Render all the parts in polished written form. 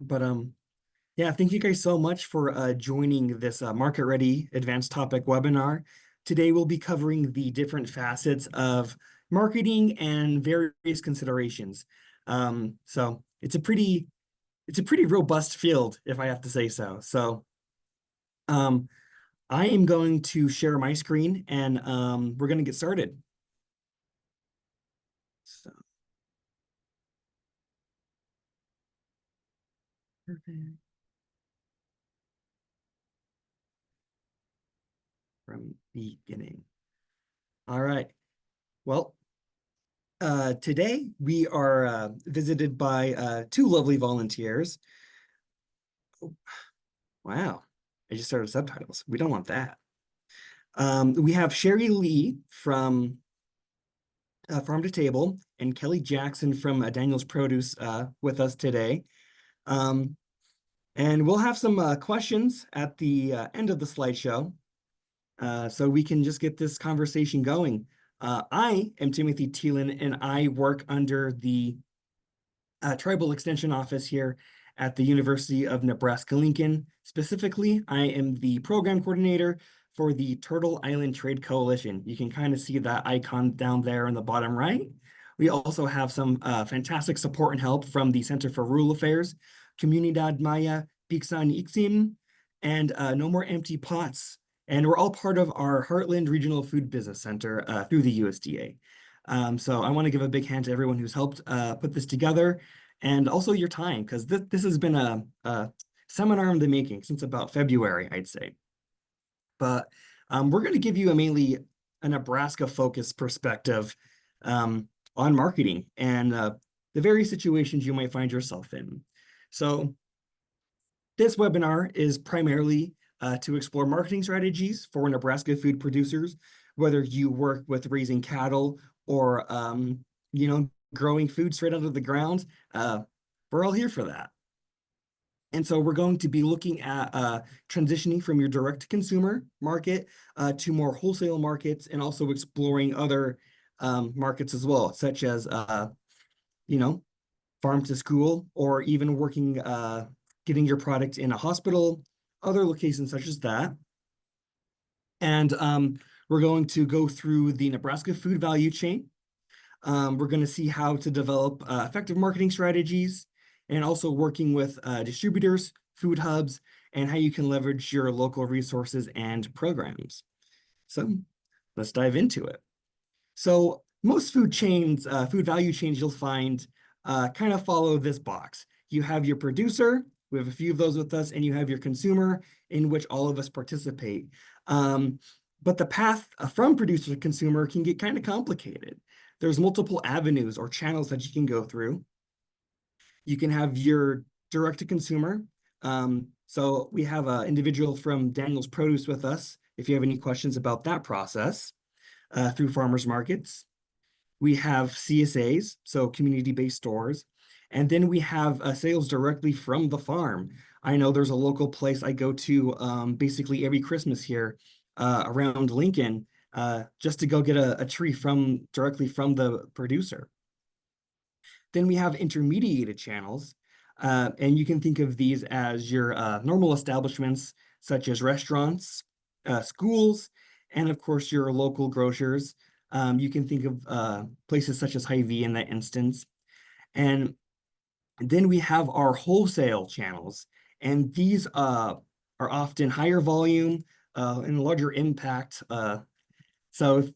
But yeah, thank you guys so much for joining this Market Ready Advanced Topic webinar. Today we'll be covering the different facets of marketing and various considerations. So it's a pretty robust field, if I have to say so. So um, I am going to share my screen and we're going to get started. So, perfect. From the beginning. All right. Well, today we are visited by two lovely volunteers. Oh, wow. I just started subtitles. We don't want that. We have Sherry Lee from Farm to Table and Kelly Jackson from Daniel's Produce with us today. Um, and we'll have some questions at the end of the slideshow so we can just get this conversation going. I am Timothy Thielen, and I work under the Tribal Extension Office here at the University of Nebraska-Lincoln. Specifically, I am the program coordinator for the Turtle Island Trade Coalition. You can kind of see that icon down there in the bottom right. We also have some fantastic support and help from the Center for Rural Affairs, Comunidad Maya Pixan Ixim, and No More Empty Pots. And we're all part of our Heartland Regional Food Business Center through the USDA. So I want to give a big hand to everyone who's helped put this together, and also your time, because this has been a seminar in the making since about February, I'd say. But we're going to give you mainly a Nebraska-focused perspective on marketing and the various situations you might find yourself in. So this webinar is primarily to explore marketing strategies for Nebraska food producers, whether you work with raising cattle or growing food straight out of the ground. We're all here for that. And so we're going to be looking at transitioning from your direct-to-consumer market to more wholesale markets, and also exploring other markets as well, such as farm to school, or even working getting your product in a hospital, other locations such as that. And we're going to go through the Nebraska food value chain. We're going to see how to develop effective marketing strategies, and also working with distributors, food hubs, and how you can leverage your local resources and programs. So let's dive into it. So most food chains, food value chains you'll find kind of follow this box. You have your producer, we have a few of those with us, and you have your consumer, in which all of us participate. But the path from producer to consumer can get kind of complicated. There's multiple avenues or channels that you can go through. You can have your direct to consumer. So we have an individual from Daniel's Produce with us, if you have any questions about that process through farmers markets. We have CSAs, so community-based stores. And then we have sales directly from the farm. I know there's a local place I go to basically every Christmas here around Lincoln just to go get a tree directly from the producer. Then we have intermediated channels, and you can think of these as your normal establishments, such as restaurants, schools, and of course your local grocers. You can think of places such as Hy-Vee in that instance. And then we have our wholesale channels, and these are often higher volume and larger impact. So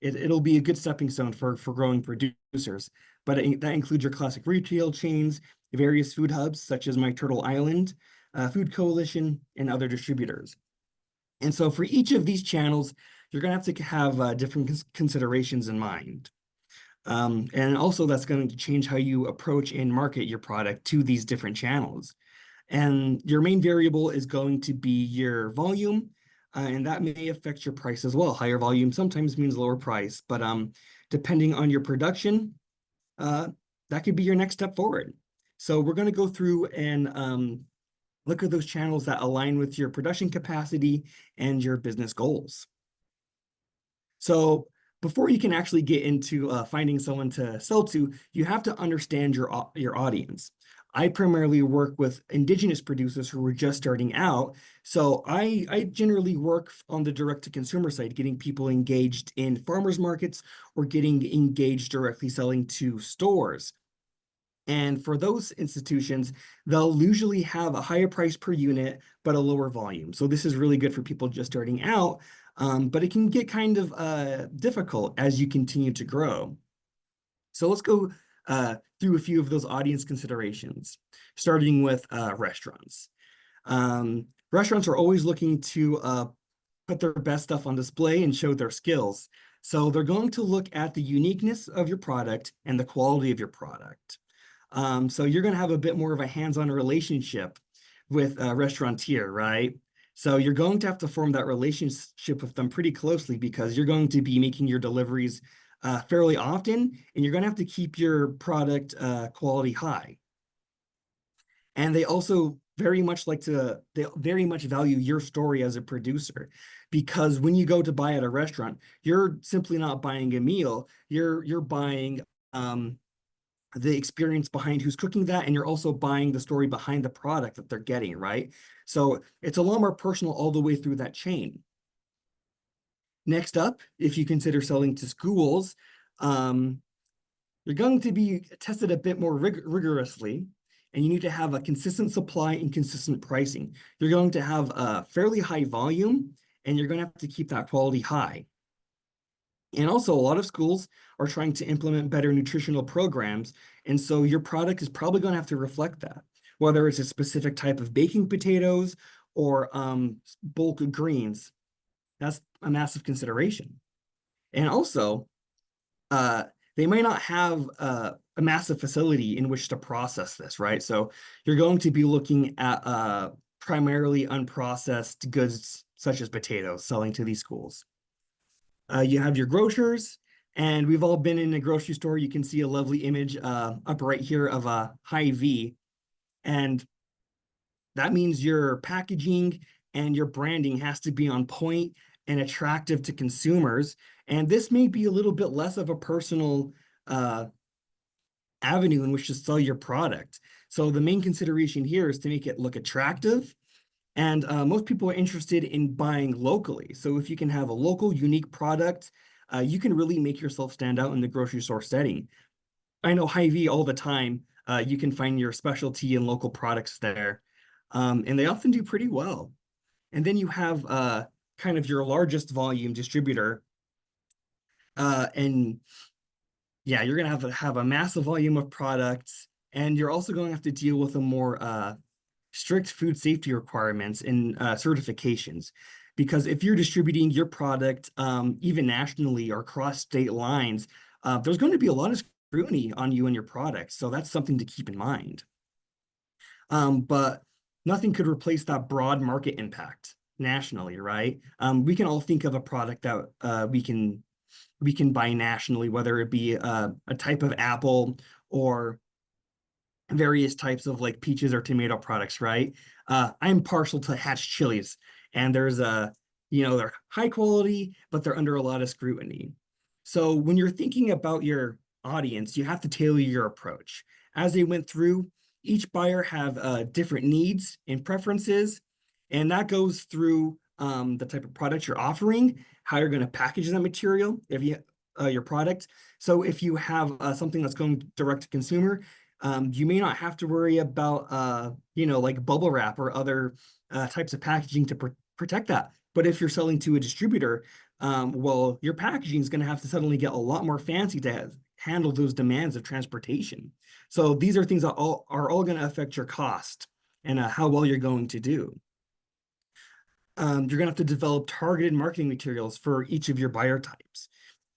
it'll be a good stepping stone for growing producers. But that includes your classic retail chains, various food hubs such as My Turtle Island, Food Coalition, and other distributors. And so for each of these channels, you're going to have different considerations in mind. And also that's going to change how you approach and market your product to these different channels. And your main variable is going to be your volume, and that may affect your price as well. Higher volume sometimes means lower price, but depending on your production, that could be your next step forward. So we're going to go through and look at those channels that align with your production capacity and your business goals. So before you can actually get into finding someone to sell to, you have to understand your audience. I primarily work with indigenous producers who are just starting out. So I generally work on the direct-to-consumer side, getting people engaged in farmers markets or getting engaged directly selling to stores. And for those institutions, they'll usually have a higher price per unit, but a lower volume. So this is really good for people just starting out, but it can get kind of difficult as you continue to grow. So let's go through a few of those audience considerations, starting with restaurants. Restaurants are always looking to put their best stuff on display and show their skills. So they're going to look at the uniqueness of your product and the quality of your product. So you're going to have a bit more of a hands-on relationship with a restaurateur, right? So you're going to have to form that relationship with them pretty closely because you're going to be making your deliveries fairly often, and you're going to have to keep your product quality high. And they also very much they very much value your story as a producer, because when you go to buy at a restaurant, you're simply not buying a meal, you're buying the experience behind who's cooking that, and you're also buying the story behind the product that they're getting, right? So it's a lot more personal all the way through that chain. Next up, if you consider selling to schools, you're going to be tested a bit more rigorously, and you need to have a consistent supply and consistent pricing. You're going to have a fairly high volume, and you're going to have to keep that quality high. And also, a lot of schools are trying to implement better nutritional programs, and so your product is probably going to have to reflect that, whether it's a specific type of baking potatoes or bulk greens. That's a massive consideration. And also, they might not have a massive facility in which to process this, right? So you're going to be looking at primarily unprocessed goods such as potatoes selling to these schools. You have your grocers, and we've all been in a grocery store. You can see a lovely image up right here of a Hy-Vee, and that means your packaging and your branding has to be on point and attractive to consumers. And this may be a little bit less of a personal avenue in which to sell your product. So the main consideration here is to make it look attractive. And most people are interested in buying locally. So if you can have a local, unique product, you can really make yourself stand out in the grocery store setting. I know Hy-Vee all the time. You can find your specialty and local products there. And they often do pretty well. And then you have kind of your largest volume distributor. And yeah, you're going to have a massive volume of products. And you're also going to have to deal with a more strict food safety requirements and certifications. Because if you're distributing your product even nationally or across state lines, there's going to be a lot of scrutiny on you and your product. So that's something to keep in mind. But nothing could replace that broad market impact nationally, right? We can all think of a product that we can buy nationally, whether it be a type of apple or various types of like peaches or tomato products, right? I'm partial to Hatch chilies, and there's they're high quality, but they're under a lot of scrutiny. So when you're thinking about your audience, you have to tailor your approach. As they went through, each buyer have different needs and preferences, and that goes through the type of product you're offering, how you're going to package that material, if you your product. So if you have something that's going direct to consumer, you may not have to worry about like bubble wrap or other types of packaging to protect that. But if you're selling to a distributor, well, your packaging is going to have to suddenly get a lot more fancy to handle those demands of transportation. So these are things that are all going to affect your cost and how well you're going to do. You're going to have to develop targeted marketing materials for each of your buyer types.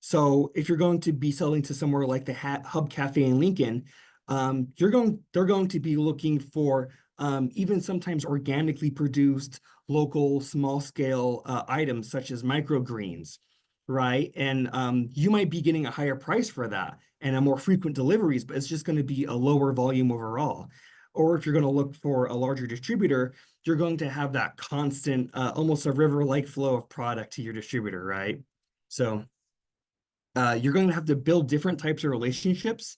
So if you're going to be selling to somewhere like the Hub Cafe in Lincoln, they're going to be looking for even sometimes organically produced local small scale items such as microgreens, right? And you might be getting a higher price for that and a more frequent deliveries, but it's just going to be a lower volume overall. Or if you're going to look for a larger distributor, you're going to have that constant, almost a river-like flow of product to your distributor, right? So you're going to have to build different types of relationships.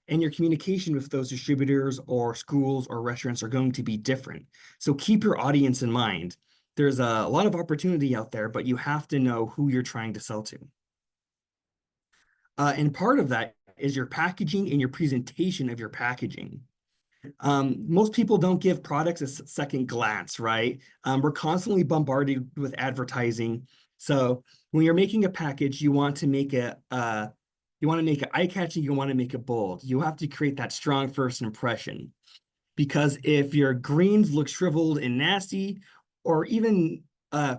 and your communication with those distributors or schools or restaurants are going to be different. So keep your audience in mind. There's a lot of opportunity out there, but you have to know who you're trying to sell to. And part of that is your packaging and your presentation of your packaging. Most people don't give products a second glance, right? We're constantly bombarded with advertising. So when you're making a package, you want to make it eye-catching, you want to make it bold. You have to create that strong first impression. Because if your greens look shriveled and nasty, or even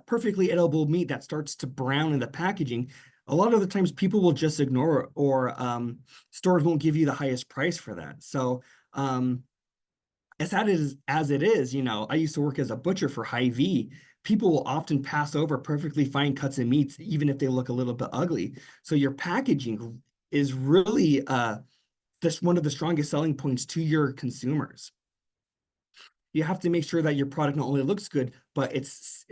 perfectly edible meat that starts to brown in the packaging, a lot of the times people will just ignore it, or stores won't give you the highest price for that. So as sad as it is, I used to work as a butcher for Hy-Vee. People will often pass over perfectly fine cuts of meats, even if they look a little bit ugly. So your packaging is really this one of the strongest selling points to your consumers. You have to make sure that your product not only looks good, but it's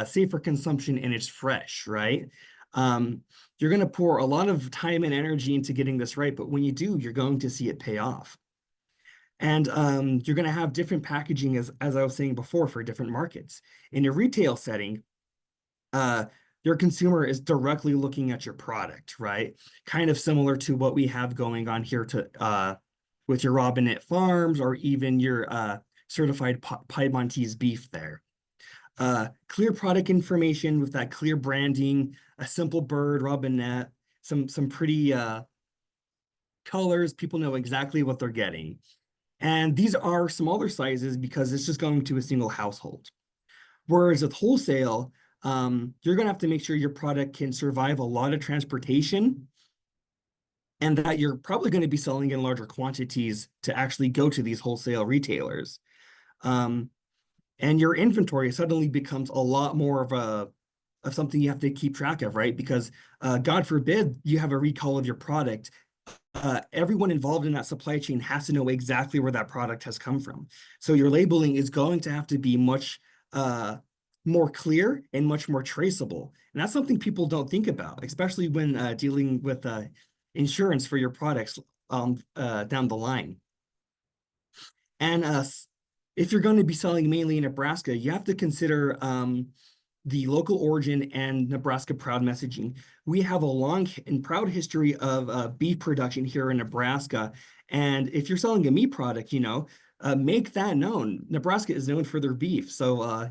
safe for consumption and it's fresh, right? You're going to pour a lot of time and energy into getting this right, but when you do, you're going to see it pay off. And you're going to have different packaging, as I was saying before, for different markets. In a retail setting, your consumer is directly looking at your product, right? Kind of similar to what we have going on here with your Robinette Farms, or even your certified Piedmontese beef there. Clear product information with that clear branding, a simple bird, Robinette, some pretty colors. People know exactly what they're getting. And these are smaller sizes because it's just going to a single household. Whereas with wholesale, you're going to have to make sure your product can survive a lot of transportation, and that you're probably going to be selling in larger quantities to actually go to these wholesale retailers. And your inventory suddenly becomes a lot more of something you have to keep track of, right? Because God forbid you have a recall of your product. Everyone involved in that supply chain has to know exactly where that product has come from. So your labeling is going to have to be much more clear and much more traceable. And that's something people don't think about, especially when dealing with insurance for your products down the line. And if you're going to be selling mainly in Nebraska, you have to consider the local origin and Nebraska proud messaging. We have a long and proud history of beef production here in Nebraska. And if you're selling a meat product, make that known. Nebraska is known for their beef. So,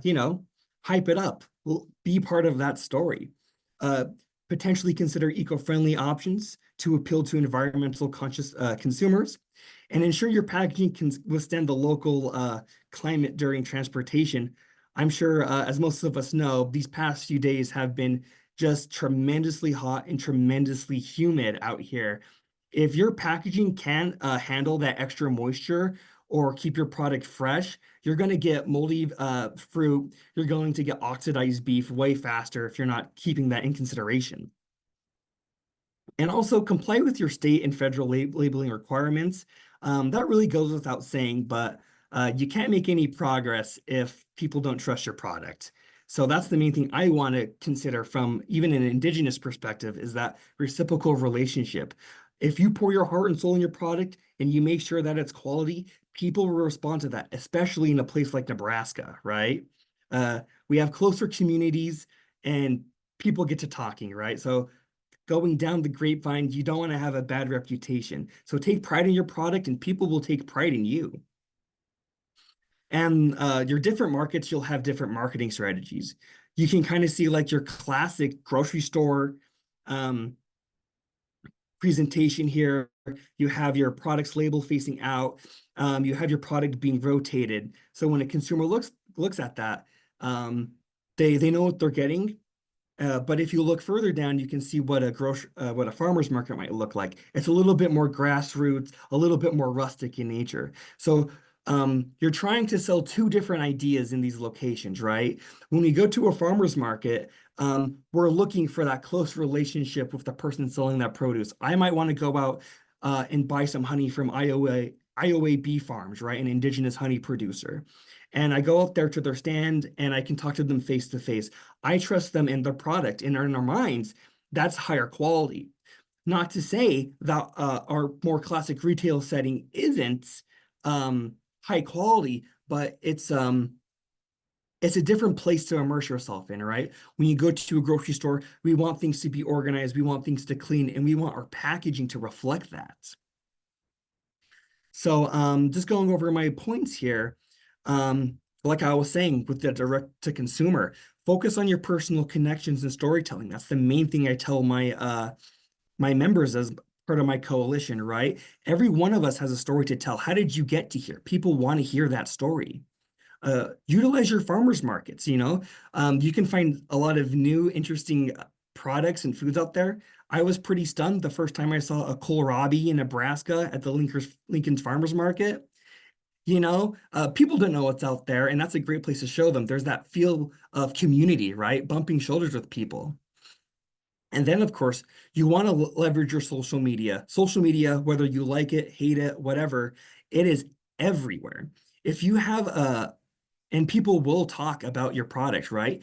hype it up. Be part of that story. Potentially consider eco-friendly options to appeal to environmental conscious consumers, and ensure your packaging can withstand the local climate during transportation. I'm sure, as most of us know, these past few days have been just tremendously hot and tremendously humid out here. If your packaging can handle that extra moisture or keep your product fresh, you're going to get moldy fruit. You're going to get oxidized beef way faster if you're not keeping that in consideration. And also comply with your state and federal labeling requirements. That really goes without saying, but you can't make any progress if people don't trust your product. So that's the main thing I want to consider from even an indigenous perspective, is that reciprocal relationship. If you pour your heart and soul in your product and you make sure that it's quality, people will respond to that, especially in a place like Nebraska, right? We have closer communities and people get to talking, right? So going down the grapevine, you don't want to have a bad reputation. So take pride in your product and people will take pride in you. And your different markets, you'll have different marketing strategies. You can kind of see like your classic grocery store presentation here. You have your products label facing out. You have your product being rotated. So when a consumer looks at that, they know what they're getting. But if you look further down, you can see what a farmer's market might look like. It's a little bit more grassroots, a little bit more rustic in nature. So you're trying to sell two different ideas in these locations, right? When we go to a farmer's market, we're looking for that close relationship with the person selling that produce. I might want to go out and buy some honey from Iowa bee farms, right? An indigenous honey producer. And I go up there to their stand and I can talk to them face to face. I trust them in their product, and in our minds, that's higher quality. Not to say that our more classic retail setting isn't high quality, but it's a different place to immerse yourself in, right? When you go to a grocery store, we want things to be organized, we want things to clean, and we want our packaging to reflect that. So just going over my points here, like I was saying with the direct to consumer, focus on your personal connections and storytelling. That's the main thing I tell my members as part of my coalition, right? Every one of us has a story to tell. How did you get to here? People want to hear that story. Utilize your farmers markets, you know. You can find a lot of new, interesting products and foods out there. I was pretty stunned the first time I saw a kohlrabi in Nebraska at the Lincoln's Farmers Market. You know, people don't know what's out there, and that's a great place to show them. There's that feel of community, right? Bumping shoulders with people. And then, of course, you want to leverage your social media. Social media, whether you like it, hate it, whatever, it is everywhere. If you have and people will talk about your product, right?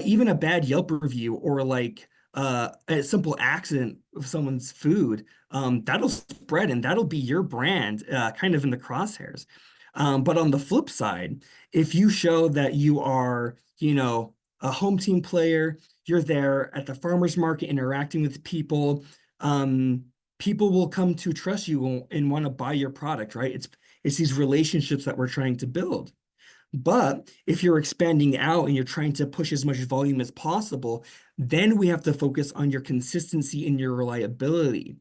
Even a bad Yelp review or like a simple accident of someone's food, that'll spread and that'll be your brand kind of in the crosshairs. But on the flip side, if you show that you are, you know, a home team player, you're there at the farmer's market interacting with people, people will come to trust you and want to buy your product, right? It's these relationships that we're trying to build. But if you're expanding out and you're trying to push as much volume as possible, then we have to focus on your consistency and your reliability.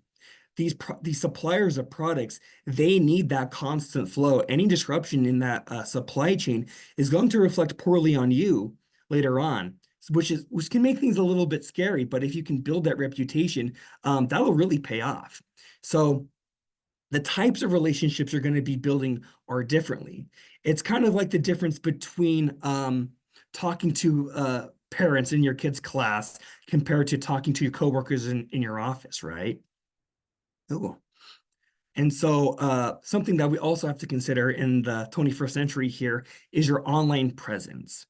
These suppliers of products, they need that constant flow. Any disruption in that supply chain is going to reflect poorly on you later on, which can make things a little bit scary. But if you can build that reputation, that'll really pay off. So the types of relationships you're going to be building are differently. It's kind of like the difference between talking to parents in your kid's class compared to talking to your coworkers in your office, right? Oh. And so something that we also have to consider in the 21st century here is your online presence.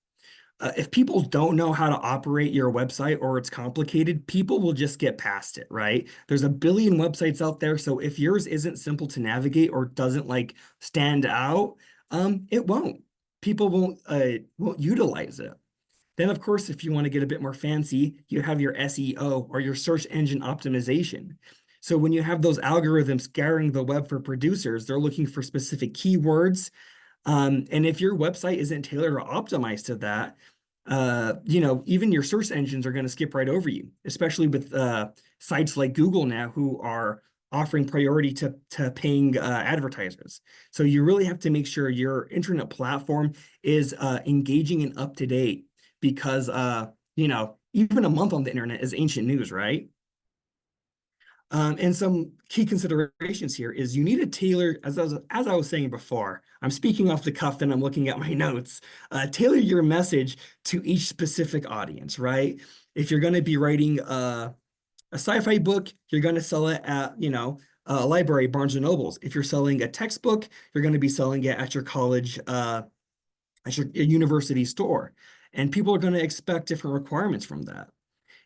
If people don't know how to operate your website or it's complicated, people will just get past it, right? There's a billion websites out there. So if yours isn't simple to navigate or doesn't like stand out, it won't. People won't utilize it. Then, of course, if you want to get a bit more fancy, you have your SEO or your search engine optimization. So when you have those algorithms scouring the web for producers, they're looking for specific keywords, and if your website isn't tailored or optimized to that, you know, even your search engines are going to skip right over you, especially with sites like Google now who are offering priority to paying advertisers. So you really have to make sure your internet platform is engaging and up to date because, you know, even a month on the internet is ancient news, right? And some key considerations here is you need to tailor, as I was saying before, I'm speaking off the cuff and I'm looking at my notes, tailor your message to each specific audience, right? If you're going to be writing a sci-fi book, you're going to sell it at, you know, a library, Barnes and Nobles. If you're selling a textbook, you're going to be selling it at your college, at your university store. And people are going to expect different requirements from that.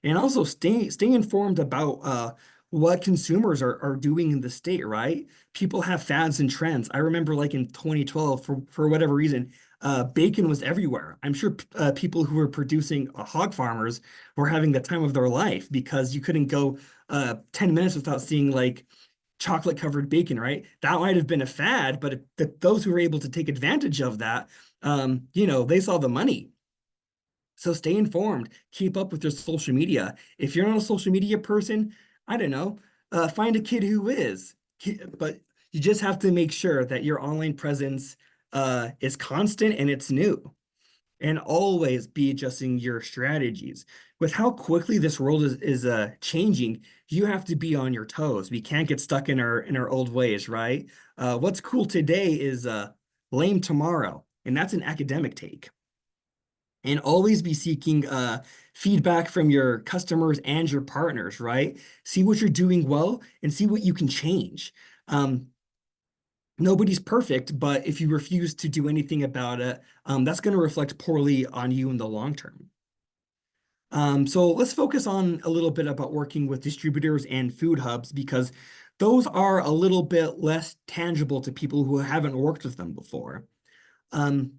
And also stay informed about what consumers are doing in the state, right? People have fads and trends. I remember like in 2012, for whatever reason, bacon was everywhere. I'm sure people who were producing hog farmers were having the time of their life because you couldn't go 10 minutes without seeing like chocolate covered bacon, right? That might have been a fad, but those who were able to take advantage of that, you know, they saw the money. So stay informed, keep up with your social media. If you're not a social media person, I don't know, find a kid who is. But you just have to make sure that your online presence is constant and it's new. And always be adjusting your strategies. With how quickly this world is changing, you have to be on your toes. We can't get stuck in our old ways, right? What's cool today is lame tomorrow, and that's an academic take. And always be seeking feedback from your customers and your partners, right? See what you're doing well and see what you can change. Nobody's perfect, but if you refuse to do anything about it, that's going to reflect poorly on you in the long term. So let's focus on a little bit about working with distributors and food hubs because those are a little bit less tangible to people who haven't worked with them before. Um,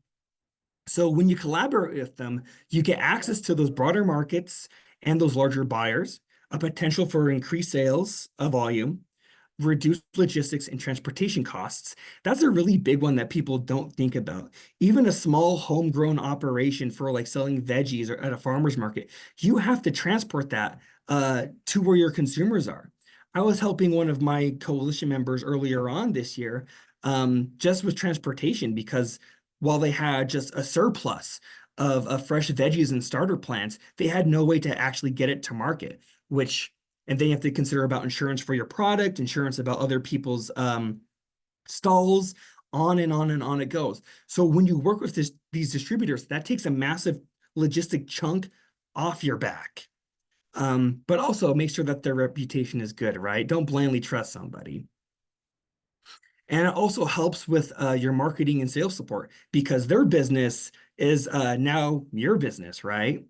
so when you collaborate with them, you get access to those broader markets and those larger buyers, a potential for increased sales of volume, reduce logistics and transportation costs. That's a really big one that people don't think about. Even a small homegrown operation for like selling veggies or at a farmer's market, you have to transport that to where your consumers are. I was helping one of my coalition members earlier on this year just with transportation because while they had just a surplus of fresh veggies and starter plants, they had no way to actually get it to market, which and then you have to consider about insurance for your product, insurance about other people's stalls, on and on and on it goes. So when you work with these distributors, that takes a massive logistic chunk off your back. But also make sure that their reputation is good, right? Don't blindly trust somebody. And it also helps with your marketing and sales support because their business is now your business, right?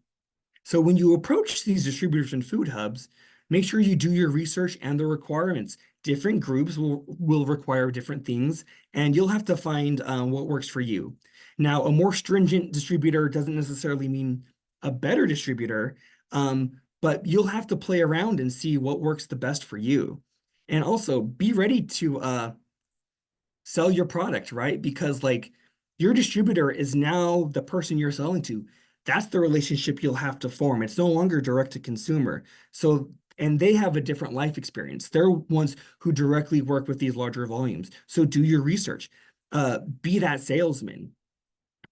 So when you approach these distributors and food hubs, make sure you do your research and the requirements. Different groups will require different things, and you'll have to find what works for you. Now, a more stringent distributor doesn't necessarily mean a better distributor, but you'll have to play around and see what works the best for you. And also be ready to sell your product, right? Because like your distributor is now the person you're selling to. That's the relationship you'll have to form. It's no longer direct to consumer. So, and they have a different life experience. They're ones who directly work with these larger volumes. So do your research. Be that salesman.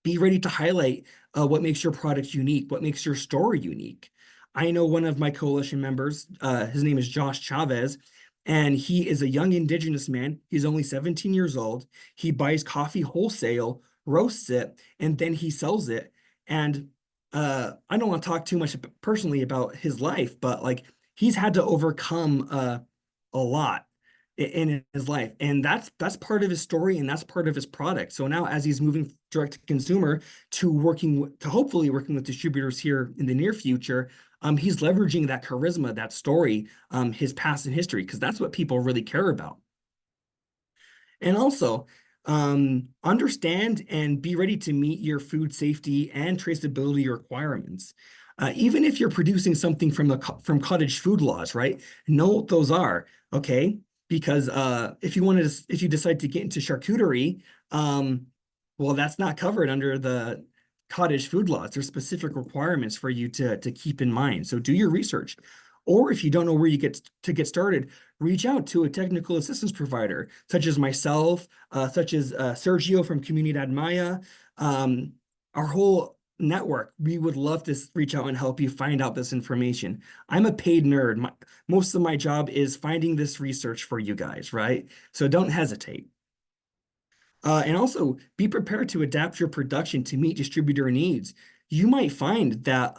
Be ready to highlight what makes your product unique, what makes your store unique. I know one of my coalition members, his name is Josh Chavez, and he is a young indigenous man. He's only 17 years old. He buys coffee wholesale, roasts it, and then he sells it. And I don't want to talk too much personally about his life, but like he's had to overcome a lot in his life, and that's part of his story and that's part of his product. So now as he's moving direct to consumer to hopefully working with distributors here in the near future, he's leveraging that charisma, that story, his past and history, because that's what people really care about. And also, understand and be ready to meet your food safety and traceability requirements. Even if you're producing something from cottage food laws, right? Know what those are, okay? Because if you decide to get into charcuterie, well, that's not covered under the cottage food laws. There's specific requirements for you to keep in mind. So do your research. Or if you don't know where you get started, reach out to a technical assistance provider, such as myself, such as Sergio from Comunidad Maya, our whole network. We would love to reach out and help you find out this information. I'm a paid nerd. Most of my job is finding this research for you guys, right? So don't hesitate. And also be prepared to adapt your production to meet distributor needs. You might find that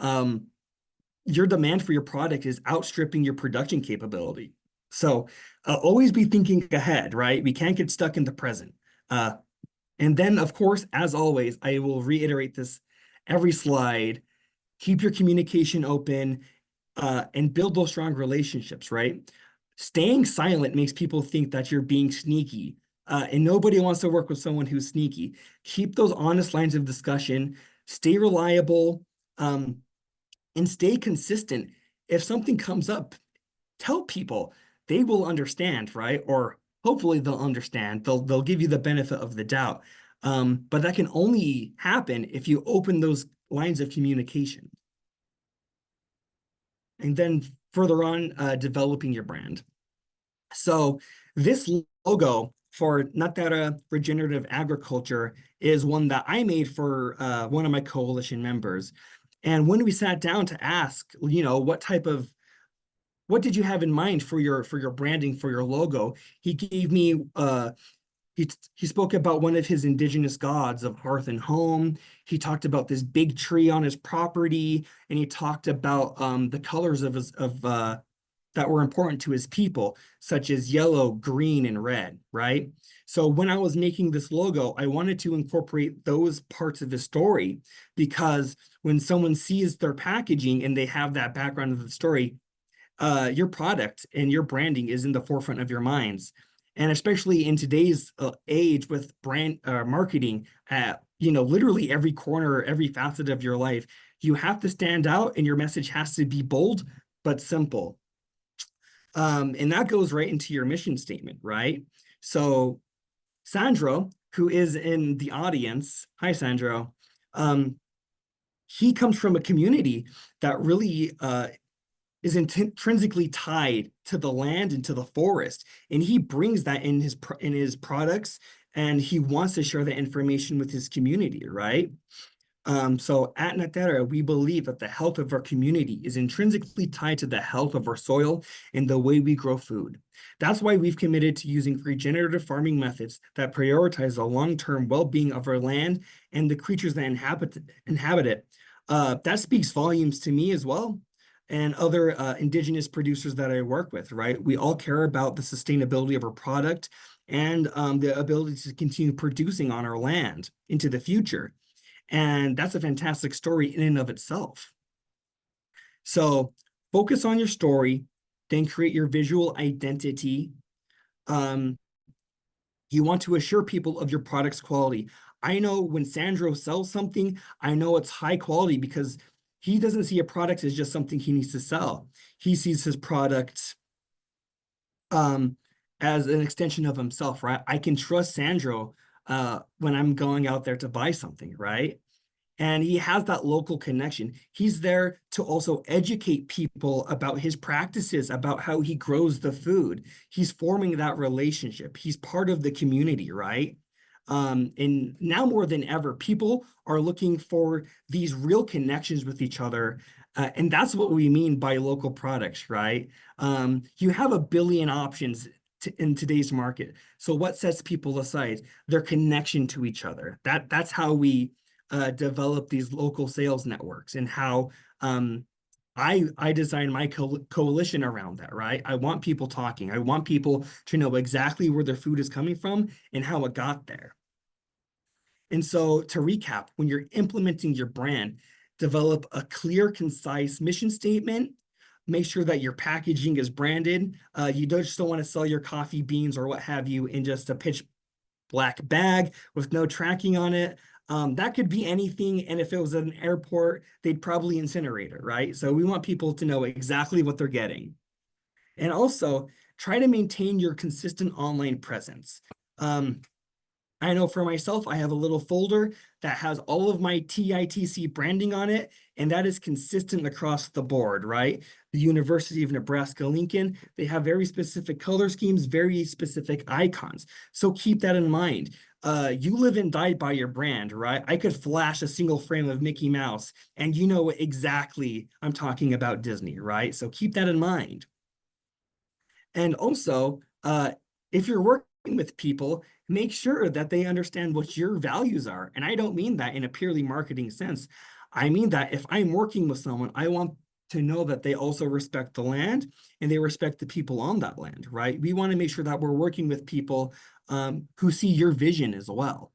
your demand for your product is outstripping your production capability. So always be thinking ahead, right? We can't get stuck in the present. And then, of course, as always, I will reiterate this every slide. Keep your communication open and build those strong relationships, right? Staying silent makes people think that you're being sneaky. And nobody wants to work with someone who's sneaky. Keep those honest lines of discussion, stay reliable, and stay consistent. If something comes up, tell people. They will understand, right? Or hopefully they'll understand. They'll give you the benefit of the doubt. But that can only happen if you open those lines of communication. And then further on, developing your brand. So this logo for Natera Regenerative Agriculture is one that I made for one of my coalition members. And when we sat down to ask, what did you have in mind for your branding, for your logo, he gave me he spoke about one of his indigenous gods of hearth and home. He talked about this big tree on his property, and he talked about the colors of that were important to his people, such as yellow, green, and red, right? So when I was making this logo, I wanted to incorporate those parts of the story, because when someone sees their packaging and they have that background of the story, your product and your branding is in the forefront of your minds. And especially in today's age with brand marketing at, literally every corner, every facet of your life, you have to stand out and your message has to be bold but simple. And that goes right into your mission statement, right? So Sandro, who is in the audience, hi Sandro, he comes from a community that really is intrinsically tied to the land and to the forest, and he brings that in his products, and he wants to share that information with his community, right? So at Natera, we believe that the health of our community is intrinsically tied to the health of our soil and the way we grow food. That's why we've committed to using regenerative farming methods that prioritize the long-term well-being of our land and the creatures that inhabit it. That speaks volumes to me as well, and other indigenous producers that I work with, right? We all care about the sustainability of our product and the ability to continue producing on our land into the future. And that's a fantastic story in and of itself. So focus on your story, then create your visual identity. You want to assure people of your product's quality. I know when Sandro sells something, I know it's high quality because he doesn't see a product as just something he needs to sell. He sees his product as an extension of himself, right? I can trust Sandro when I'm going out there to buy something, right? And he has that local connection. He's there to also educate people about his practices, about how he grows the food. He's forming that relationship. He's part of the community, right? And now more than ever, people are looking for these real connections with each other. And that's what we mean by local products, right? You have a billion options in today's market. So what sets people aside? Their connection to each other. That's how we develop these local sales networks, and how I design my coalition around that, right? I want people talking. I want people to know exactly where their food is coming from and how it got there. And so to recap, when you're implementing your brand, develop a clear, concise mission statement. Make sure that your packaging is branded. You just don't want to sell your coffee beans or what have you in just a pitch black bag with no tracking on it. That could be anything. And if it was at an airport, they'd probably incinerate it, right? So we want people to know exactly what they're getting. And also try to maintain your consistent online presence. I know for myself, I have a little folder that has all of my TITC branding on it, and that is consistent across the board, right? The University of Nebraska-Lincoln, they have very specific color schemes, very specific icons. So keep that in mind. You live and die by your brand, right? I could flash a single frame of Mickey Mouse, and you know exactly I'm talking about Disney, right? So keep that in mind. And also, if you're working with people, make sure that they understand what your values are. And I don't mean that in a purely marketing sense. I mean that if I'm working with someone, I want to know that they also respect the land and they respect the people on that land, right? We want to make sure that we're working with people who see your vision as well.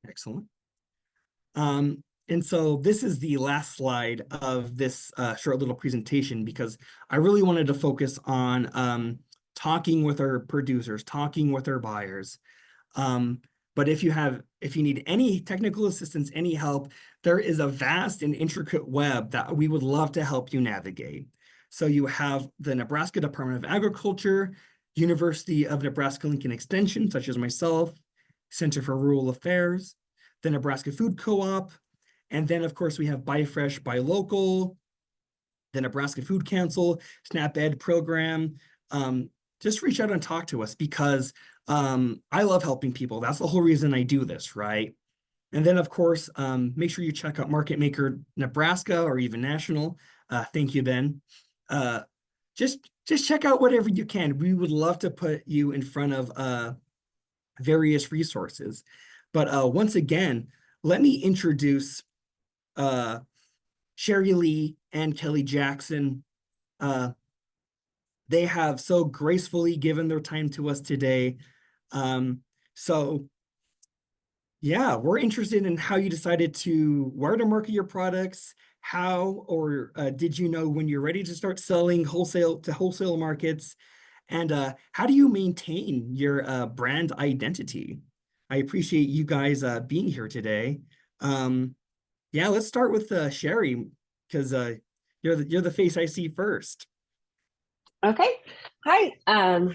Excellent. And so this is the last slide of this short little presentation, because I really wanted to focus on talking with our producers, talking with our buyers. But if you need any technical assistance, any help, there is a vast and intricate web that we would love to help you navigate. So you have the Nebraska Department of Agriculture, University of Nebraska-Lincoln Extension, such as myself, Center for Rural Affairs, the Nebraska Food Co-op, and then of course we have Buy Fresh, Buy Local, the Nebraska Food Council, SNAP Ed program. Just reach out and talk to us, because I love helping people. That's the whole reason I do this, right? And then of course, make sure you check out Market Maker Nebraska or even national. Thank you, Ben. Just check out whatever you can. We would love to put you in front of various resources. But once again, let me introduce Sherry Lee and Kelly Jackson. Uh, they have so gracefully given their time to us today. So yeah, we're interested in how you decided to where to market your products, how or did you know when you're ready to start selling wholesale to wholesale markets, and how do you maintain your brand identity? I appreciate you guys being here today. Um, yeah, let's start with Sherry because you're the face I see first. Okay. Hi.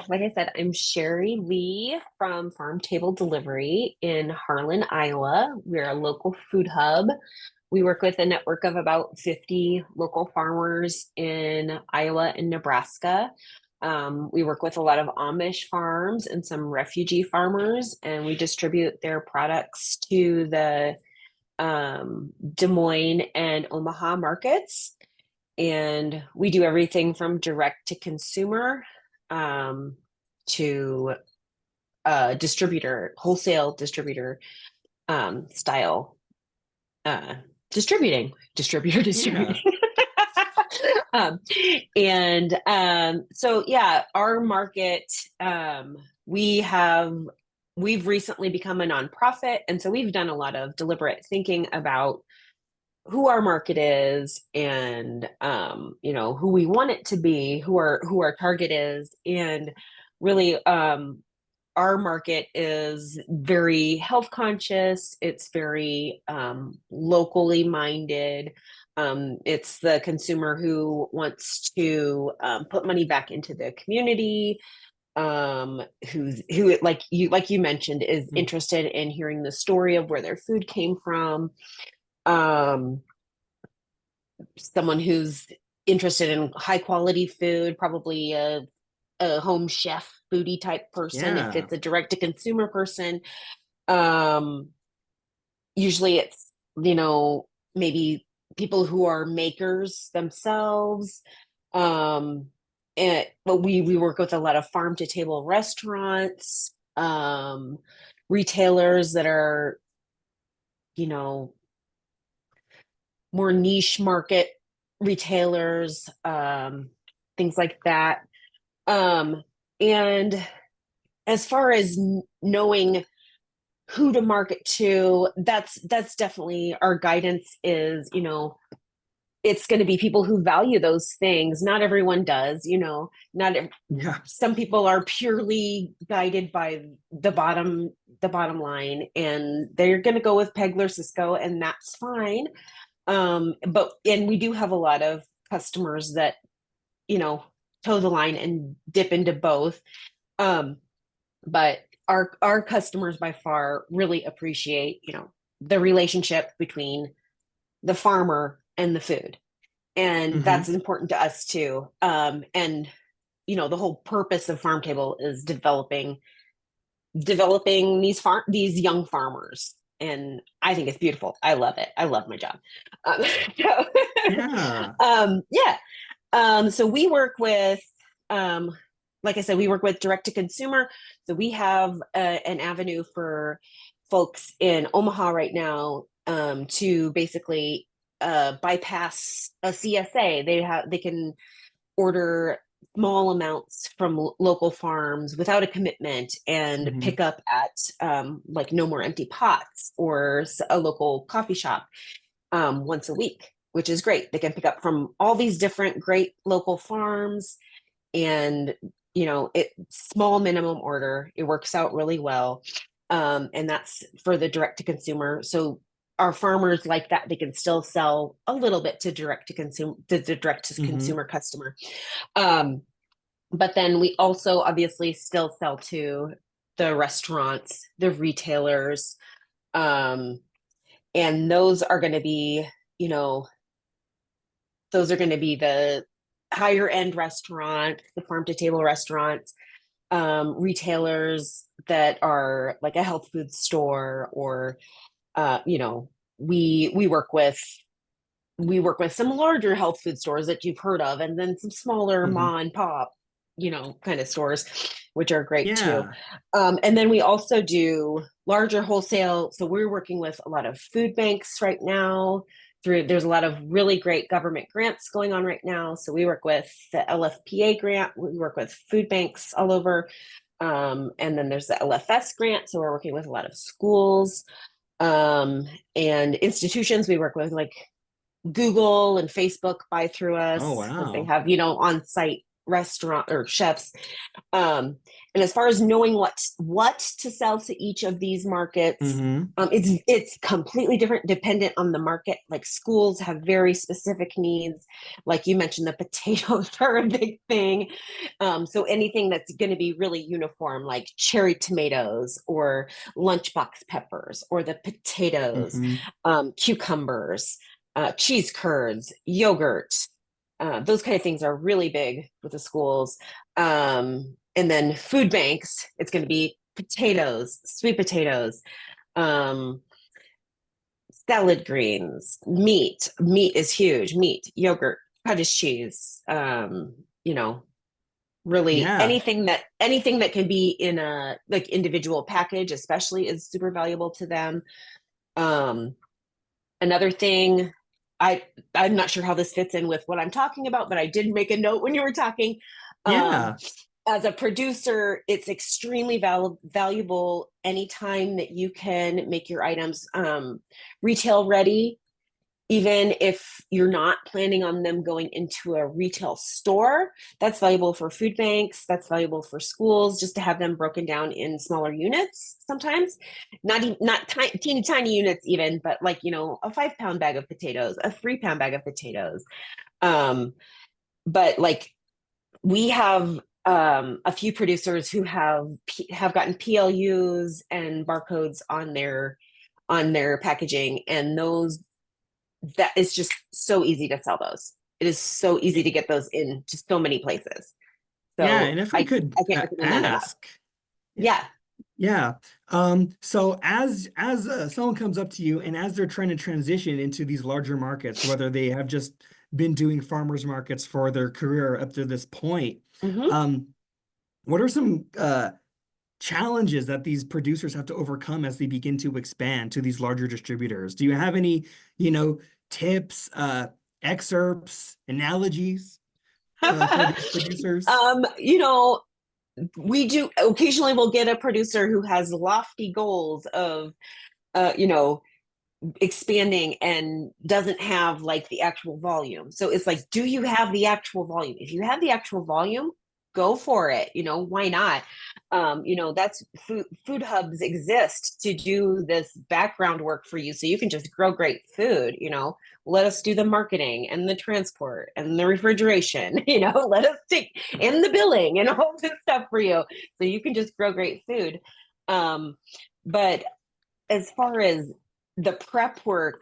Like I said, I'm Sherry Lee from Farm Table Delivery in Harlan, Iowa. We're a local food hub. We work with a network of about 50 local farmers in Iowa and Nebraska. We work with a lot of Amish farms and some refugee farmers, and we distribute their products to the Des Moines and Omaha markets. And we do everything from direct to consumer um, to distributor, wholesale distributor style distributing. Yeah. um, and so, yeah, our market, we have, we've recently become a nonprofit. And so we've done a lot of deliberate thinking about who our market is and who we want it to be, who our target is, and really our market is very health conscious. It's very locally minded. It's the consumer who wants to put money back into the community, who like you mentioned is Mm. interested in hearing the story of where their food came from. um, Someone who's interested in high quality food, probably a home chef foodie type person. If Yeah. it's a direct to consumer person, um, usually it's, maybe people who are makers themselves. Um, but we work with a lot of farm to table restaurants, retailers that are, you know, more niche market retailers, things like that. Um, and as far as knowing who to market to, that's definitely our guidance is, it's going to be people who value those things. Not everyone does, not Yeah. some people are purely guided by the bottom line, and they're going to go with Pegler Cisco, and that's fine. And we do have a lot of customers that, you know, toe the line and dip into both. Um, but our customers by far really appreciate, the relationship between the farmer and the food. And Hmm. that's important to us too. And the whole purpose of Farm Table is developing these young farmers, and I think it's beautiful. I love it. I love my job. um, so, Yeah. yeah. So we work with, um, like I said, we work with direct to consumer. So we have an avenue for folks in Omaha right now, to basically bypass a CSA. They can order small amounts from local farms without a commitment and Hmm. pick up at like No More Empty Pots or a local coffee shop once a week, which is great. They can pick up from all these different great local farms, and it small minimum order. It works out really well, and that's for the direct to consumer. So our farmers like that, they can still sell a little bit to direct to consume the direct to Hmm. consumer customer. um, but then we also obviously still sell to the restaurants, the retailers, um, and those are going to be, you know, those are going to be the higher end restaurants, the farm to table restaurants, retailers that are like a health food store, or we work with some larger health food stores that you've heard of, and then some smaller Hmm. ma and pop, kind of stores, which are great too. Yeah. And then we also do larger wholesale. So we're working with a lot of food banks right now there's a lot of really great government grants going on right now. So we work with the LFPA grant, we work with food banks all over. And then there's the LFS grant. So we're working with a lot of schools and institutions. We work with like Google and Facebook buy through Oh, us because they wow. have, on-site restaurant or chefs. And as far as knowing what to sell to each of these markets, Mm-hmm. it's completely different dependent on the market. Like schools have very specific needs. Like you mentioned, the potatoes are a big thing. So anything that's going to be really uniform, like cherry tomatoes or lunchbox peppers, or the potatoes, Mm-hmm. cucumbers, cheese curds, yogurt, those kind of things are really big with the schools. And then food banks, it's going to be potatoes, sweet potatoes, um, salad greens, meat. Meat is huge. Meat, yogurt, cottage cheese. You know, really Yeah. anything that can be in a like individual package, especially, is super valuable to them. Um, Another thing, I I'm not sure how this fits in with what I'm talking about, but I did make a note when you were talking. Um, Yeah. as a producer, it's extremely valuable anytime that you can make your items retail ready, even if you're not planning on them going into a retail store. That's valuable for food banks, that's valuable for schools, just to have them broken down in smaller units sometimes. Not teeny tiny units even, but like, a 5 pound bag of potatoes, a 3 pound bag of potatoes. um but like, we have a few producers who have gotten PLUs and barcodes on their packaging, and those that is just so easy to sell those. It is so easy to get those into so many places. Yeah. So And if I I could I can't recommend them enough. ask, yeah. Yeah. Yeah. So as someone comes up to you and as they're trying to transition into these larger markets, whether they have just been doing farmers markets for their career up to this point, Hmm. um, what are some challenges that these producers have to overcome as they begin to expand to these larger distributors? Do you have any, tips, excerpts, analogies for these producers? um, you know, we do occasionally we'll get a producer who has lofty goals of you know expanding and doesn't have like the actual volume. So it's like, do you have the actual volume? If you have the actual volume, go for it. Why not? That's food hubs exist to do this background work for you so you can just grow great food. Let us do the marketing and the transport and the refrigeration. Let us take and the billing and all this stuff for you so you can just grow great food. But as far as the prep work,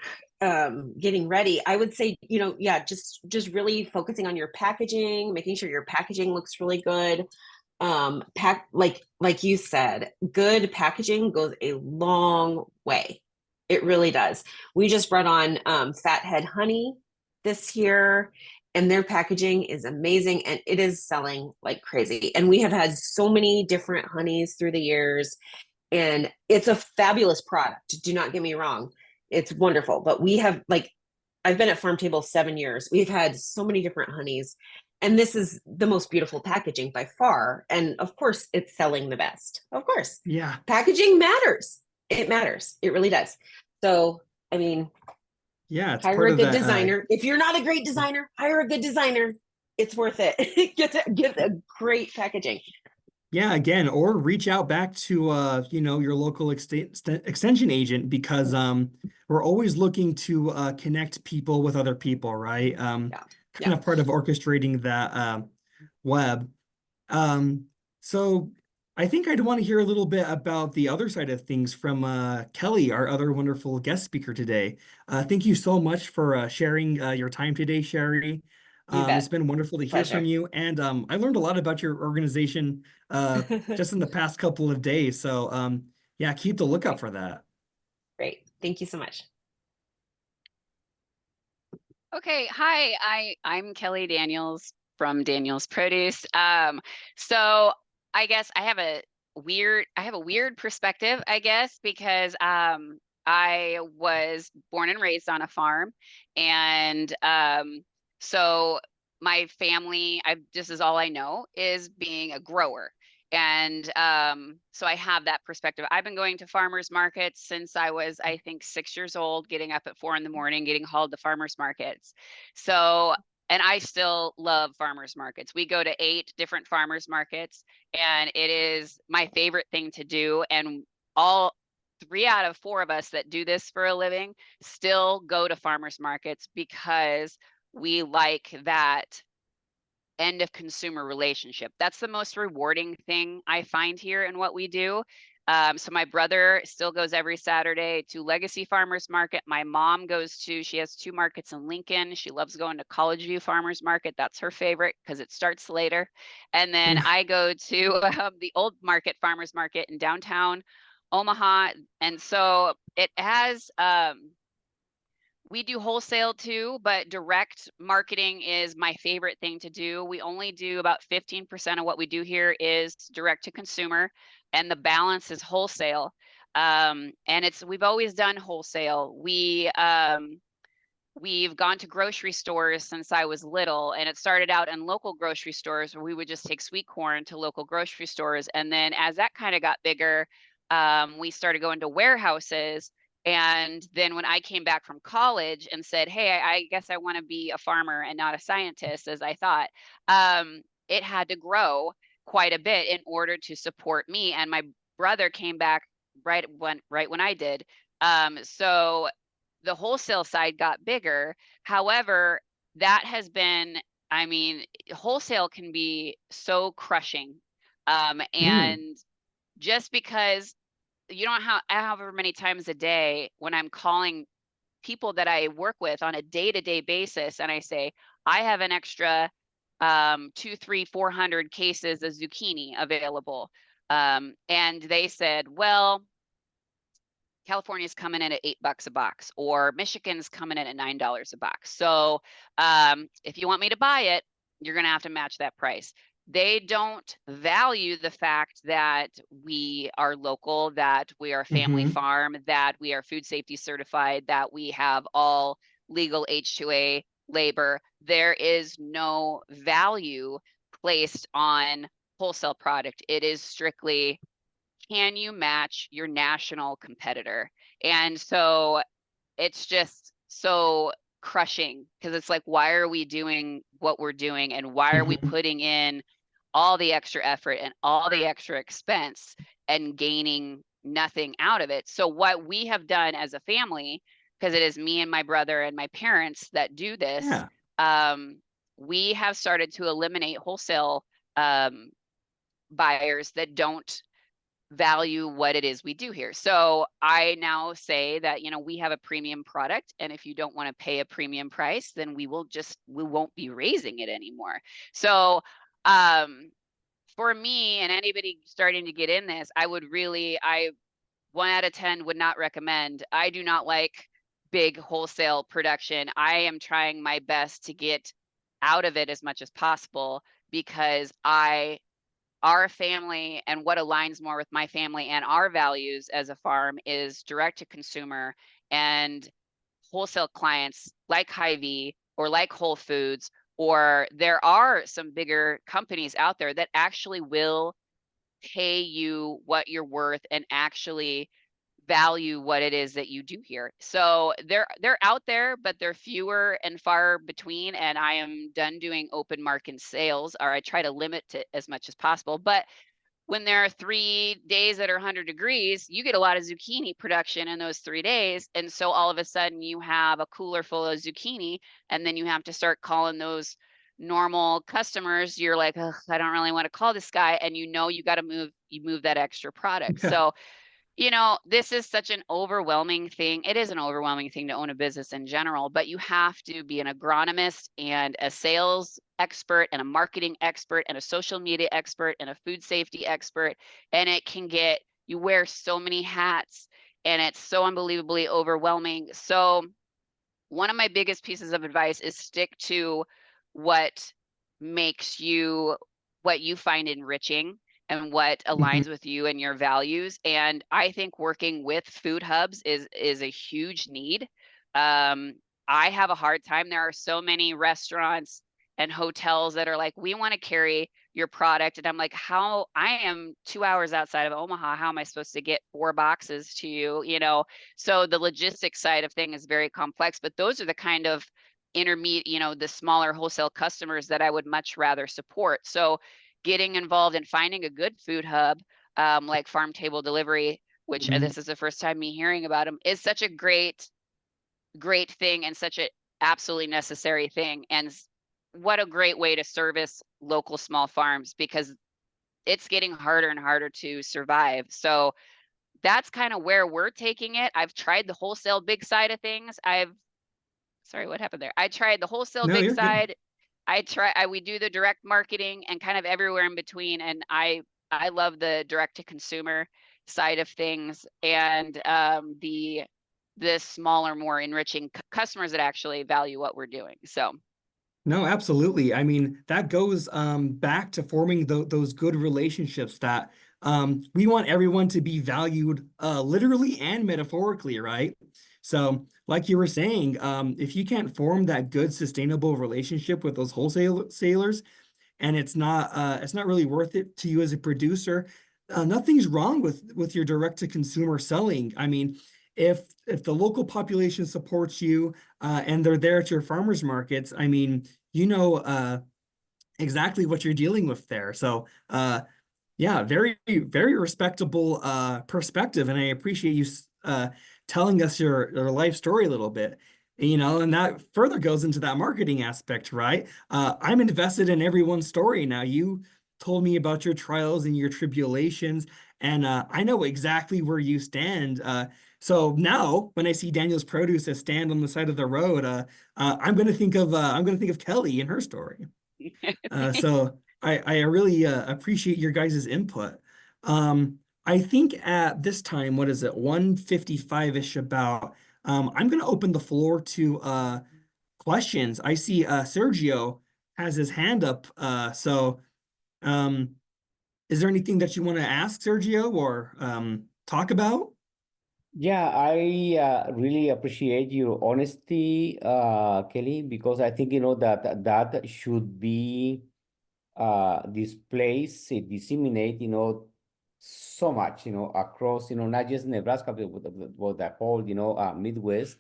getting ready, I would say, yeah, just really focusing on your packaging, making sure your packaging looks really good. Pack like you said, good packaging goes a long way. It really does. We just brought on Fathead Honey this year, and their packaging is amazing, and it is selling like crazy. And we have had so many different honeys through the years, and it's a fabulous product. Do not get me wrong. It's wonderful. But we have, like, I've been at Farm Table 7 years. We've had so many different honeys, and this is the most beautiful packaging by far. And of course, it's selling the best. Of course, Yeah. packaging matters. It matters. It really does. So, I mean, Yeah, it's hire part a of good that. designer. If you're not a great designer, hire a good designer. It's worth it. Get a great packaging. Yeah, again, or reach out back to your local extension agent because we're always looking to connect people with other people, right? Yeah. Kind Yeah. of part of orchestrating that web. Um, so I think I'd want to hear a little bit about the other side of things from Kelly, our other wonderful guest speaker today. Thank you so much for sharing your time today, Sherry. You It's bet. been wonderful to hear from Pleasure. you, and I learned a lot about your organization just in the past couple of days. So yeah, keep the lookout Great. for that. Great. Thank you so much. Okay, hi. I'm Kelly Daniels from Daniels Produce. So I guess I have a weird perspective, I guess, because I was born and raised on a farm, and so my family, this is all I know, is being a grower. And so I have that perspective. I've been going to farmers markets since I was, I think, 6 years old, getting up at 4 in the morning, getting hauled to farmers markets. So, and I still love farmers markets. We go to 8 different farmers markets, and it is my favorite thing to do. And all 3 out of 4 of us that do this for a living still go to farmers markets because we like that end of consumer relationship. That's the most rewarding thing I find here in what we do. So my brother still goes every Saturday to Legacy Farmers Market. My mom she has 2 markets in Lincoln. She loves going to College View Farmers Market. That's her favorite because it starts later. And then I go to the Old Market Farmers Market in downtown Omaha. And so it has, we do wholesale too, but direct marketing is my favorite thing to do. We only do about 15% of what we do here is direct to consumer, and the balance is wholesale. And we've always done wholesale. We've gone to grocery stores since I was little, and it started out in local grocery stores where we would just take sweet corn to local grocery stores. And then as that kind of got bigger, we started going to warehouses. And then when I came back from college and said, hey, I guess I want to be a farmer and not a scientist, as I thought, it had to grow quite a bit in order to support me. And my brother came back right when I did. So the wholesale side got bigger. However, that has been, I mean, wholesale can be so crushing. And just because you don't have however many times a day when I'm calling people that I work with on a day-to-day basis, and I say, I have an extra 2, 3, 400 cases of zucchini available. And they said, well, California's coming in at $8 a box, or Michigan's coming in at $9 a box. So if you want me to buy it, you're going to have to match that price. They don't value the fact that we are local, that we are a family farm, that we are food safety certified, that we have all legal H2A labor. There is no value placed on wholesale product. It is strictly, can you match your national competitor? And so it's just so crushing because it's like, why are we doing what we're doing, and why are we putting in all the extra effort and all the extra expense and gaining nothing out of it? So what we have done as a family, because it is me and my brother and my parents that do this, we have started to eliminate wholesale buyers that don't value what it is we do here. So I now say that, we have a premium product, and if you don't want to pay a premium price, then we won't be raising it anymore. So for me and anybody starting to get in this, I 1 out of 10 would not recommend. I do not like big wholesale production. I am trying my best to get out of it as much as possible, because our family, and what aligns more with my family and our values as a farm, is direct to consumer, and wholesale clients like Hy-Vee or like Whole Foods, or there are some bigger companies out there that actually will pay you what you're worth and actually value what it is that you do here. So they're out there, but they're fewer and far between. And I am done doing open market sales, or I try to limit it as much as possible. But when there are 3 days that are 100 degrees, you get a lot of zucchini production in those 3 days. And so all of a sudden you have a cooler full of zucchini, and then you have to start calling those normal customers. You're like, I don't really want to call this guy. And you got to move that extra product. So this is such an overwhelming thing. It is an overwhelming thing to own a business in general, but you have to be an agronomist and a sales expert and a marketing expert and a social media expert and a food safety expert. And you wear so many hats, and it's so unbelievably overwhelming. So one of my biggest pieces of advice is stick to what you find enriching. and what aligns with you and your values. And I think working with food hubs is a huge need. I have a hard time. There are so many restaurants and hotels that are like, we want to carry your product. And I'm like, how? I am 2 hours outside of Omaha. How am I supposed to get 4 boxes to you? You know, so the logistics side of thing is very complex, but those are the kind of intermediate, you know, the smaller wholesale customers that I would much rather support. So getting involved in finding a good food hub, like Farm Table Delivery, which Mhm. this is the first time me hearing about them, is such a great thing and such a absolutely necessary thing. And what a great way to service local small farms, because it's getting harder and harder to survive. So that's kind of where we're taking it. I've tried the wholesale big side of things. Sorry, what happened there? I tried the wholesale No, big you're good. side. We do the direct marketing and kind of everywhere in between. And I love the direct to consumer side of things, and the smaller, more enriching customers that actually value what we're doing. So No, absolutely. I mean, that goes back to forming those good relationships that we want everyone to be valued literally and metaphorically, right? So, like you were saying, if you can't form that good, sustainable relationship with those wholesalers, and it's not really worth it to you as a producer, nothing's wrong with your direct to consumer selling. I mean, if the local population supports you and they're there at your farmers markets, I mean, you know exactly what you're dealing with there. So yeah, very, very respectable perspective, and I appreciate you telling us your life story a little bit. You know, and that further goes into that marketing aspect, right? I'm invested in everyone's story now. You told me about your trials and your tribulations, and I know exactly where you stand. So now, when I see Daniel's Produce as stand on the side of the road, I'm going to think of Kelly and her story. So I really appreciate your guys' input. I think at this time, what is it, 1:55-ish about, I'm going to open the floor to questions. I see Sergio has his hand up. So um, is there anything that you want to ask Sergio or talk about? Yeah, I really appreciate your honesty, Kelly, because I think, that should be displaced, disseminate, so much, across, not just Nebraska, but the whole, Midwest.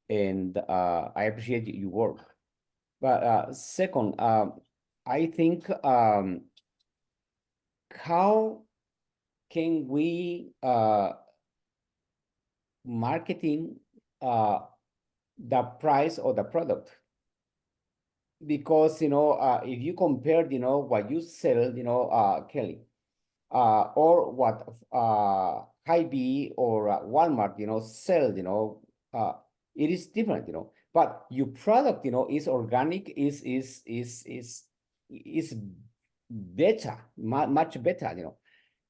And I appreciate your work. But second, I think, how can we marketing the price of the product? Because if you compare what you sell, Kelly, or what Hy-Vee or Walmart sell, it is different, but your product is organic, is better, much better,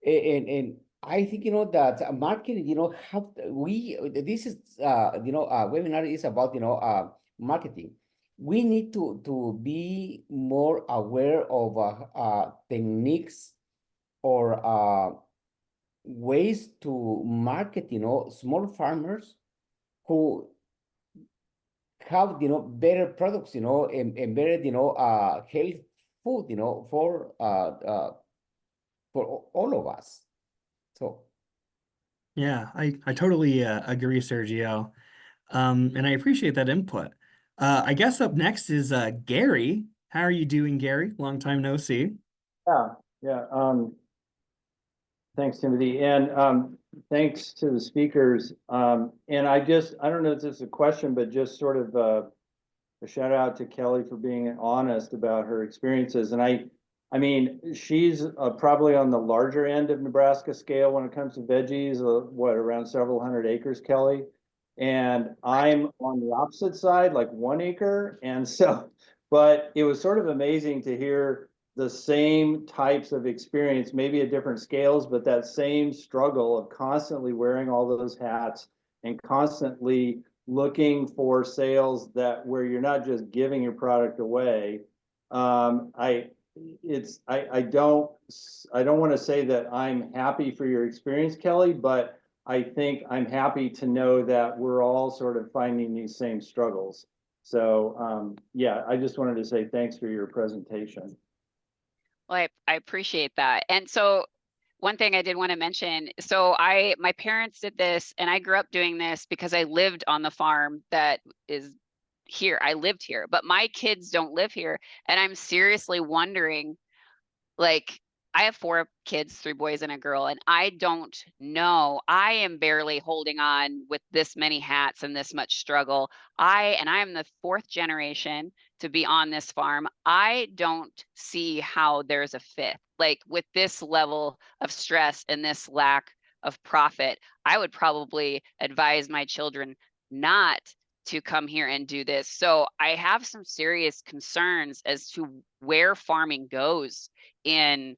and I think that marketing, how we this is webinar is about marketing. We need to be more aware of techniques or ways to market small farmers who have better products and better health food for all of us. So Yeah, I totally agree, Sergio. And I appreciate that input. I guess up next is Gary. How are you doing, Gary? Long time no see. Yeah, yeah. Thanks, Timothy, and thanks to the speakers. And I don't know if this is a question, but just sort of a shout out to Kelly for being honest about her experiences. And I mean, she's probably on the larger end of Nebraska scale when it comes to veggies. What, around several hundred acres, Kelly? And I'm on the opposite side, like 1 acre. And so, but it was sort of amazing to hear the same types of experience, maybe at different scales, but that same struggle of constantly wearing all those hats and constantly looking for sales that where you're not just giving your product away. I don't want to say that I'm happy for your experience, Kelly, but I think I'm happy to know that we're all sort of finding these same struggles. So, yeah, I just wanted to say thanks for your presentation. Well, I appreciate that. And so one thing I did want to mention, so my parents did this and I grew up doing this because I lived on the farm that is here. I lived here, but my kids don't live here. And I'm seriously wondering, like, I have 4 kids, 3 boys and a girl, and I don't know. I am barely holding on with this many hats and this much struggle. I am the 4th generation to be on this farm. I don't see how there's a 5th. Like, with this level of stress and this lack of profit, I would probably advise my children not to come here and do this. So I have some serious concerns as to where farming goes in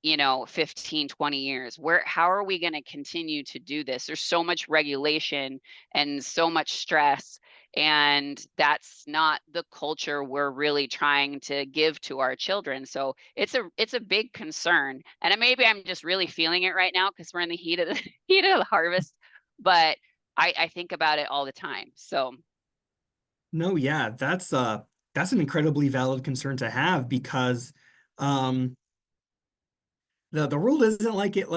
15, 20 years. How are we going to continue to do this? There's so much regulation and so much stress, and that's not the culture we're really trying to give to our children. So it's a big concern. And maybe I'm just really feeling it right now because we're in the heat of the heat of the harvest, but I think about it all the time. So No, yeah, that's an incredibly valid concern to have because um the world isn't like it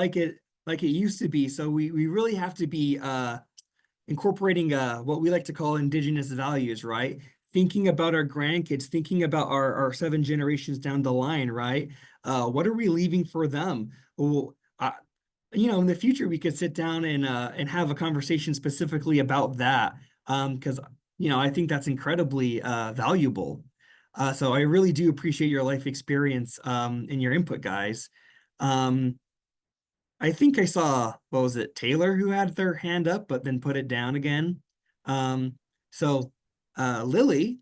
used to be. So we really have to be incorporating what we like to call indigenous values, right? Thinking about our grandkids, thinking about our 7 generations down the line, right? What are we leaving for them? Well, in the future we could sit down and have a conversation specifically about that. Because I think that's incredibly valuable. So I really do appreciate your life experience and your input, guys. Um, I think I saw, what was it, Taylor who had their hand up but then put it down again. So Lily,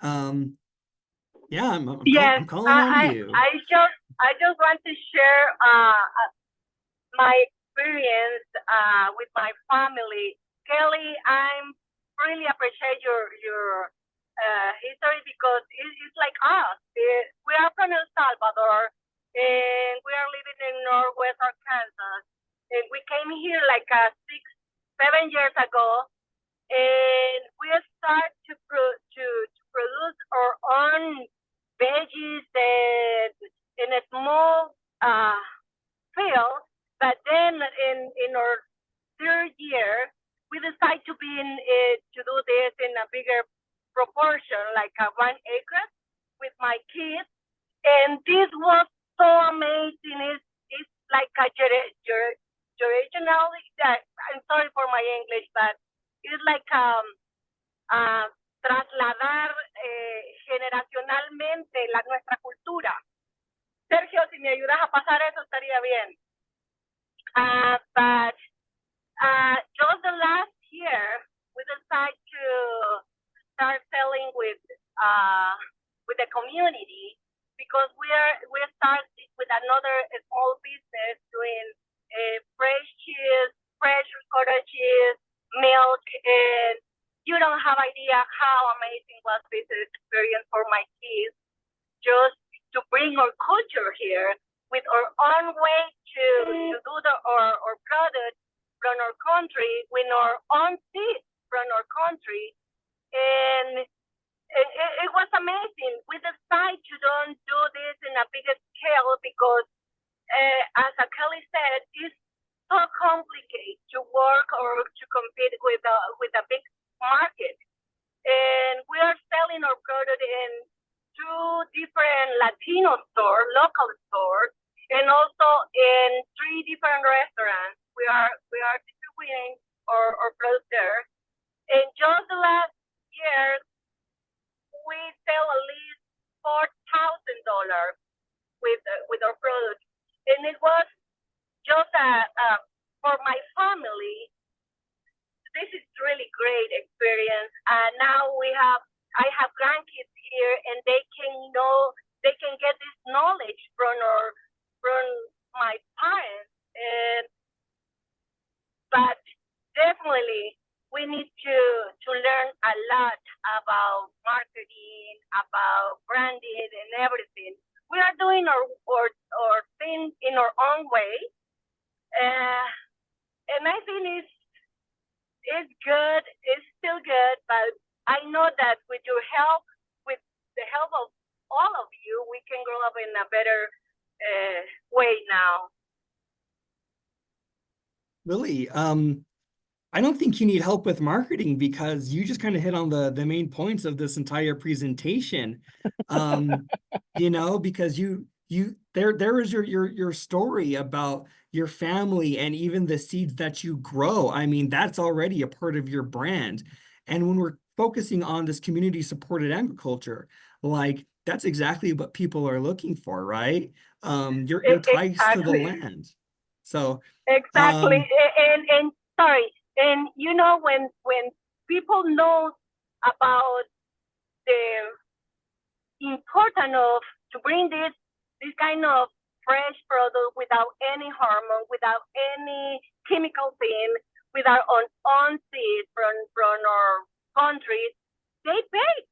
um, yeah, Yes, I'm calling on you. I just want to share my experience with my family. Kelly, I'm really appreciate your history because it's like us. We are from El Salvador and we are living in Northwest Arkansas. And we came here like 6, 7 years ago, and we start to produce our own veggies and in a small field. But then in our 3rd year, we decide to do this in a bigger proportion, like 1 acre with my kids. And this was so amazing. It's like a generational. I'm sorry for my English, but it's like trasladar generacionalmente nuestra cultura. Sergio, si me ayudas a pasar eso estaría bien. But just the last year, we decided to start selling with the community because we started with another small business doing fresh cheese, fresh ricotta cheese, milk, and you don't have idea how amazing was this experience for my kids. Just to bring our culture here with our own way to do our product from our country, with our own seeds from our country, and it was amazing. We decided to don't do this in a bigger scale because, as Kelly said, it's so complicated to work or to compete with a big market. And we are selling our product in 2 different Latino stores, local stores, and also in 3 different restaurants. We are distributing our product there. And just the last year, we sell at least $4,000 with our product, and it was just for my family. This is really great experience. Now I have grandkids here, and they can get this knowledge from my parents. But definitely we need to learn a lot about marketing, about branding, and everything. we are doing our thing in our own way, and I think it's good. It's still good, but I know that with your help, with the help of all of you, we can grow up in a better way now. Lily, I don't think you need help with marketing because you just kind of hit on the main points of this entire presentation. Because there is your story about your family and even the seeds that you grow. I mean, that's already a part of your brand. And when we're focusing on this community supported agriculture, like that's exactly what people are looking for, right? Your ties to the Exactly. land. So Exactly. And sorry, and when people know about the importance of to bring this kind of fresh product without any hormone, without any chemical thing, with our own seed from our countries, they pay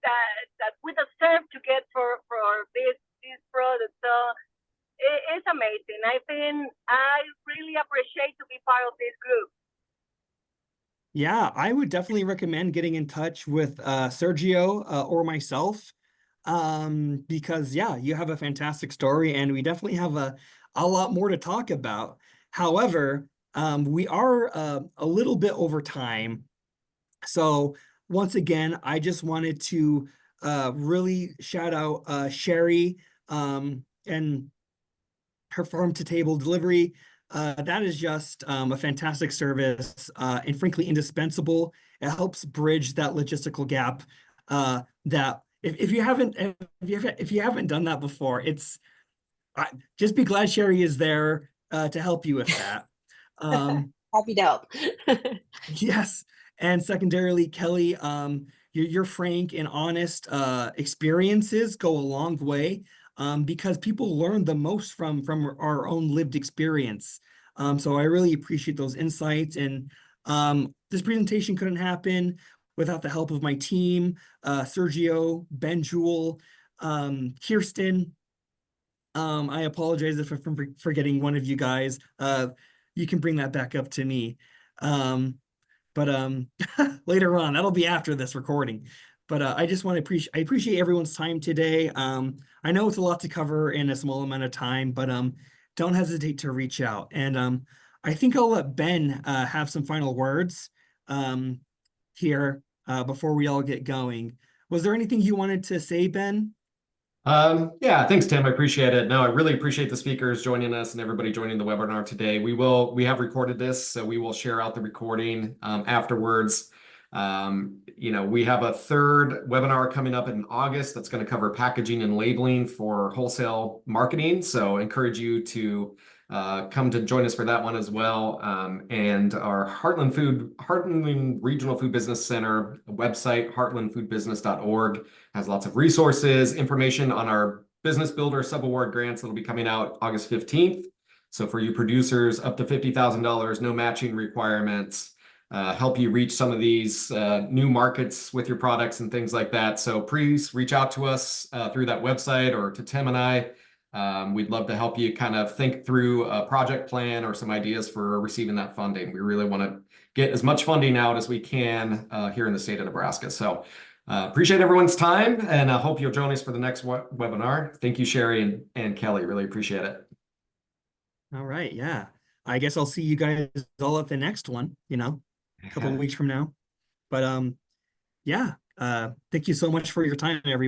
that we deserve to get for this product. So it's amazing. I think I really appreciate to be part of this group. Yeah, I would definitely recommend getting in touch with Sergio or myself because yeah, you have a fantastic story and we definitely have a lot more to talk about. However, we are a little bit over time. So once again, I just wanted to really shout out Sherry and her farm to table delivery. That is just a fantastic service and frankly indispensable. It helps bridge that logistical gap that if you haven't done that before, just be glad Sherry is there to help you with that. Happy to help. Yes. And secondarily, Kelly, your frank and honest experiences go a long way because people learn the most from our own lived experience. So I really appreciate those insights. And this presentation couldn't happen without the help of my team, Sergio, Ben Jewel, Kirsten. I apologize if I'm forgetting one of you guys. You can bring that back up to me. But later on, that'll be after this recording. But I just want to appreciate everyone's time today. I know it's a lot to cover in a small amount of time, but don't hesitate to reach out. And I think I'll let Ben have some final words here before we all get going. Was there anything you wanted to say, Ben? Yeah, thanks, Tim. I appreciate it. No, I really appreciate the speakers joining us and everybody joining the webinar today. We have recorded this, so we will share out the recording afterwards. We have a third webinar coming up in August that's going to cover packaging and labeling for wholesale marketing. So I encourage you to come to join us for that one as well. And our Heartland Regional Food Business Center website, heartlandfoodbusiness.org, has lots of resources, information on our Business Builder Subaward grants that'll be coming out August 15th. So for you producers, up to $50,000, no matching requirements, help you reach some of these new markets with your products and things like that. So please reach out to us through that website or to Tim and I. We'd love to help you kind of think through a project plan or some ideas for receiving that funding. We really want to get as much funding out as we can here in the state of Nebraska. So appreciate everyone's time, and I hope you'll join us for the next webinar. Thank you, Sherry and Kelly. Really appreciate it. All right. Yeah. I guess I'll see you guys all at the next one, a couple of weeks from now. But yeah, thank you so much for your time, everyone.